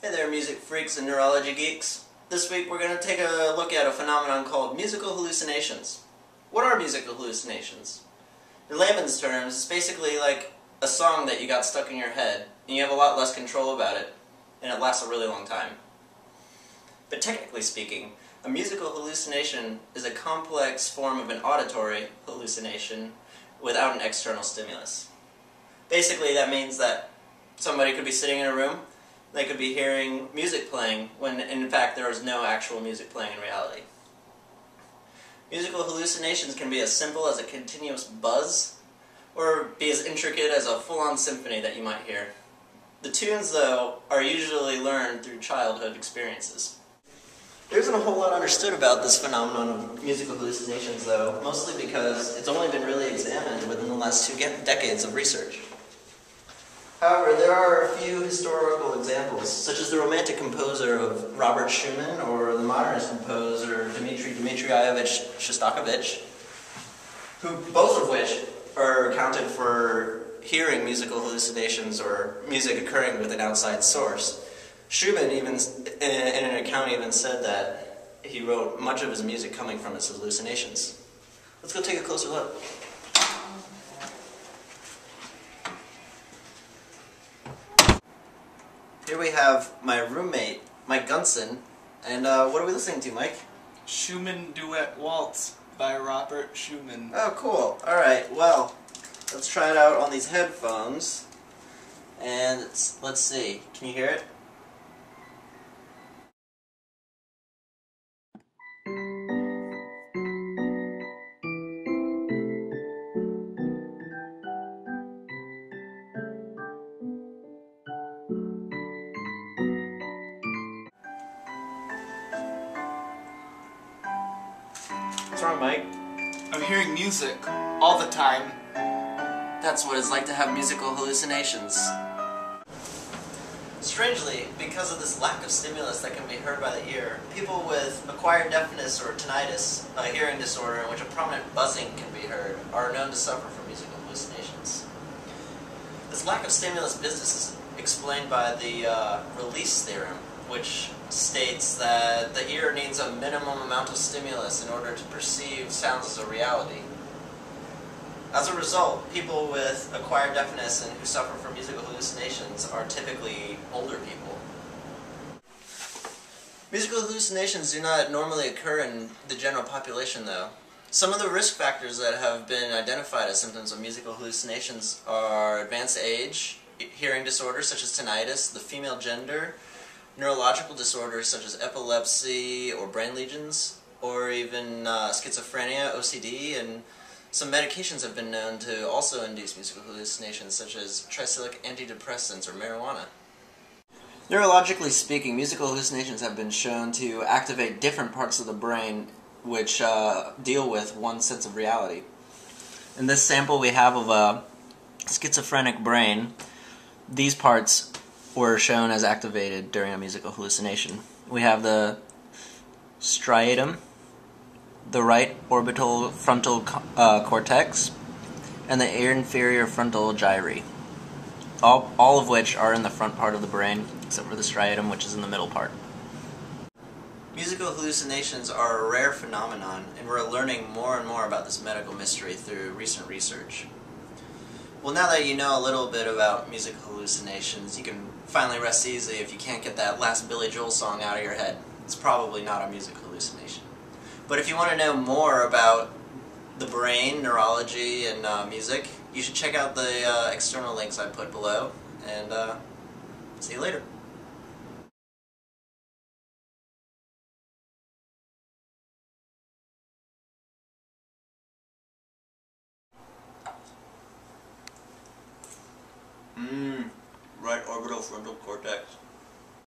Hey there, music freaks and neurology geeks. This week we're going to take a look at a phenomenon called musical hallucinations. What are musical hallucinations? In layman's terms, it's basically like a song that you got stuck in your head, and you have a lot less control about it, and it lasts a really long time. But technically speaking, a musical hallucination is a complex form of an auditory hallucination without an external stimulus. Basically, that means that somebody could be sitting in a room, they could be hearing music playing when in fact there is no actual music playing in reality. Musical hallucinations can be as simple as a continuous buzz, or be as intricate as a full-on symphony that you might hear. The tunes, though, are usually learned through childhood experiences. There isn't a whole lot understood about this phenomenon of musical hallucinations, though, mostly because it's only been really examined within the last 2 decades of research. However, there are a few historical examples, such as the Romantic composer of Robert Schumann or the modernist composer Dmitri Dmitrievich Shostakovich, both of which are accounted for hearing musical hallucinations or music occurring with an outside source. Schumann, even in an account, even said that he wrote much of his music coming from his hallucinations. Let's go take a closer look. Here we have my roommate, Mike Gunson, and what are we listening to, Mike? Schumann Duet Waltz by Robert Schumann. Oh, cool. Alright, well, let's try it out on these headphones, and let's see. Can you hear it? What's wrong, Mike? I'm hearing music all the time. That's what it's like to have musical hallucinations. Strangely, because of this lack of stimulus that can be heard by the ear, people with acquired deafness or tinnitus, a hearing disorder in which a prominent buzzing can be heard, are known to suffer from musical hallucinations. This lack of stimulus business is explained by the release theorem, which states that the ear needs a minimum amount of stimulus in order to perceive sounds as a reality. As a result, people with acquired deafness and who suffer from musical hallucinations are typically older people. Musical hallucinations do not normally occur in the general population, though. Some of the risk factors that have been identified as symptoms of musical hallucinations are advanced age, hearing disorders such as tinnitus, the female gender, neurological disorders such as epilepsy or brain lesions, or even schizophrenia, OCD, and some medications have been known to also induce musical hallucinations, such as tricyclic antidepressants or marijuana. Neurologically speaking, musical hallucinations have been shown to activate different parts of the brain which deal with one sense of reality. In this sample we have of a schizophrenic brain, these parts were shown as activated during a musical hallucination. We have the striatum, the right orbital frontal cortex, and the inferior frontal gyri, all of which are in the front part of the brain, except for the striatum, which is in the middle part. Musical hallucinations are a rare phenomenon, and we're learning more and more about this medical mystery through recent research. Well, now that you know a little bit about music hallucinations, you can finally rest easy if you can't get that last Billy Joel song out of your head. It's probably not a music hallucination. But if you want to know more about the brain, neurology, and music, you should check out the external links I put below, and see you later. Right orbital frontal cortex.